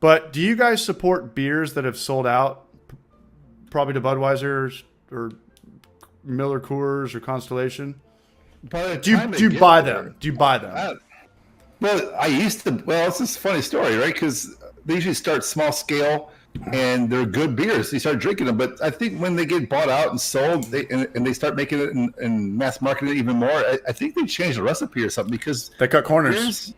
But do you guys support beers that have sold out, probably to Budweiser or Miller Coors or Constellation? Do you buy them? Do you buy them? Well, I used to. Well, it's just a funny story, right? Because they usually start small scale, and they're good beers. You start drinking them, but I think when they get bought out and sold, and they start making it and mass marketing it even more, I think they change the recipe or something because they cut corners.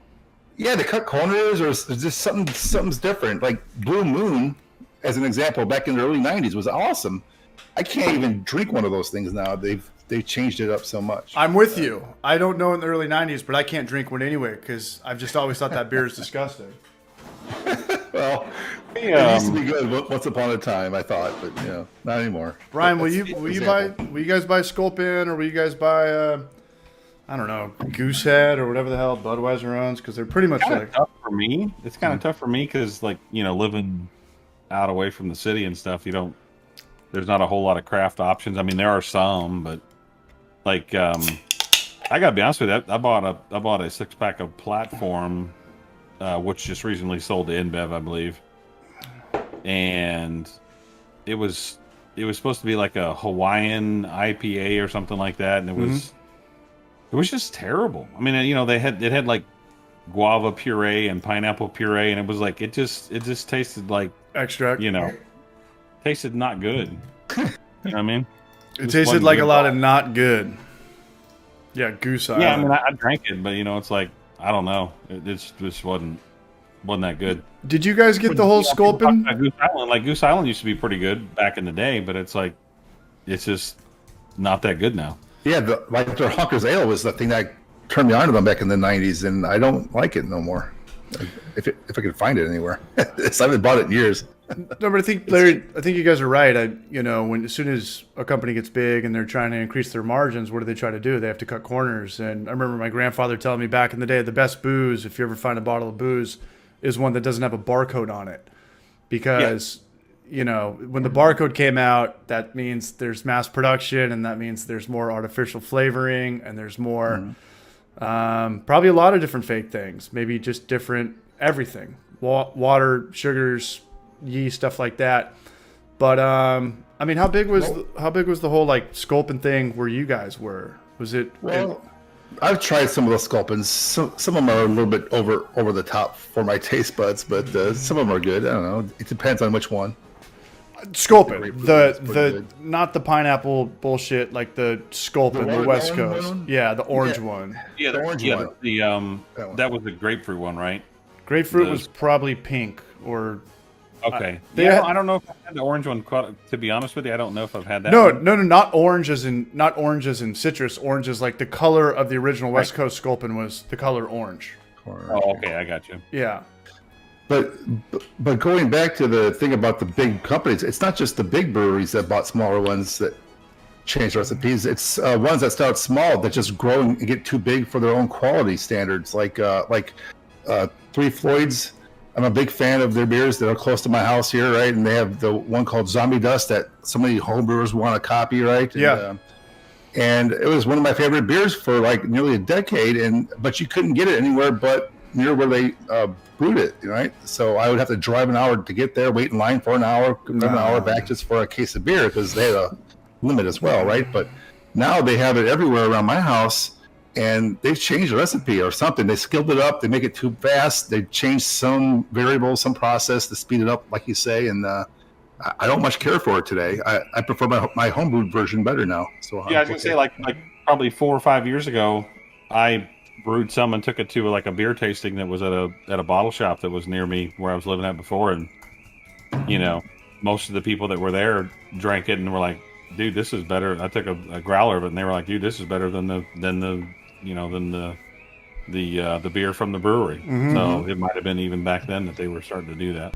Yeah, they cut corners, or just something's different. Like Blue Moon, as an example, back in the early '90s was awesome. I can't even drink one of those things now. They've changed it up so much. I'm with you. I don't know in the early '90s, but I can't drink one anyway because I've just always thought that beer is disgusting. Well, it used to be good once upon a time, I thought, but not anymore. Brian, will you guys buy Sculpin, or will you guys buy I don't know, Goosehead or whatever the hell Budweiser owns? Because they're pretty much like tough for me. It's kind of tough for me because, like, living out away from the city and stuff, there's not a whole lot of craft options. I mean, there are some, but like, I gotta be honest with you, I bought a 6-pack of Platform, which just recently sold to InBev, I believe, and it was supposed to be like a Hawaiian IPA or something like that, and it was just terrible. I mean, it had like guava puree and pineapple puree, and it was like it just tasted like extract. Tasted not good. You know what I mean? It tasted like a lot of not good. Yeah, Goose Island. Yeah, I mean, I drank it, but it's like, I don't know. It just wasn't that good. Did you guys get the whole Sculpin? Goose Island used to be pretty good back in the day, but it's like, it's just not that good now. Yeah, their Hunker's Ale was the thing that turned me on to them back in the '90s, and I don't like it no more. If I could find it anywhere, I haven't bought it in years. No, but I think, Larry, you guys are right. As soon as a company gets big and they're trying to increase their margins, what do they try to do? They have to cut corners. And I remember my grandfather telling me back in the day, the best booze, if you ever find a bottle of booze, is one that doesn't have a barcode on it, because when the barcode came out, that means there's mass production, and that means there's more artificial flavoring, and there's more, probably a lot of different fake things, maybe just different everything, water, sugars, yeast, stuff like that. But I mean, how big was the whole like Sculpin thing where you guys were? Was it? Well, I've tried some of those Sculpins. Some of them are a little bit over the top for my taste buds, but some of them are good. I don't know. It depends on which one. Sculpin, the not the pineapple bullshit, like the Sculpin, the West Coast. Yeah, the orange one. Yeah, the orange one. That was the grapefruit one, right? Grapefruit was probably pink or. Okay. I don't know if I had the orange one. To be honest with you, I don't know if I've had that. No, not orange as in citrus. Orange is like the color of the original West Coast Sculpin was the color orange. Oh, okay, I got you. Yeah. But going back to the thing about the big companies, it's not just the big breweries that bought smaller ones that change recipes. It's ones that start small that just grow and get too big for their own quality standards. Like Three Floyds. I'm a big fan of their beers that are close to my house here, right? And they have the one called Zombie Dust that so many homebrewers want to copy, right? Yeah. And it was one of my favorite beers for like nearly a decade, but you couldn't get it anywhere but near where they brewed it, right? So I would have to drive an hour to get there, wait in line for an hour, come an hour back just for a case of beer because they had a limit as well, right? But now they have it everywhere around my house. And they've changed the recipe or something. They skilled it up. They make it too fast. They changed some variables, some process to speed it up, like you say. And I don't much care for it today. I prefer my homebrewed version better now. So yeah, I was gonna say like probably 4 or 5 years ago, I brewed some and took it to like a beer tasting that was at a bottle shop that was near me where I was living at before, and most of the people that were there drank it and were like, "Dude, this is better." I took a growler of it, and they were like, "Dude, this is better than the beer from the brewery." So it might have been even back then that they were starting to do that.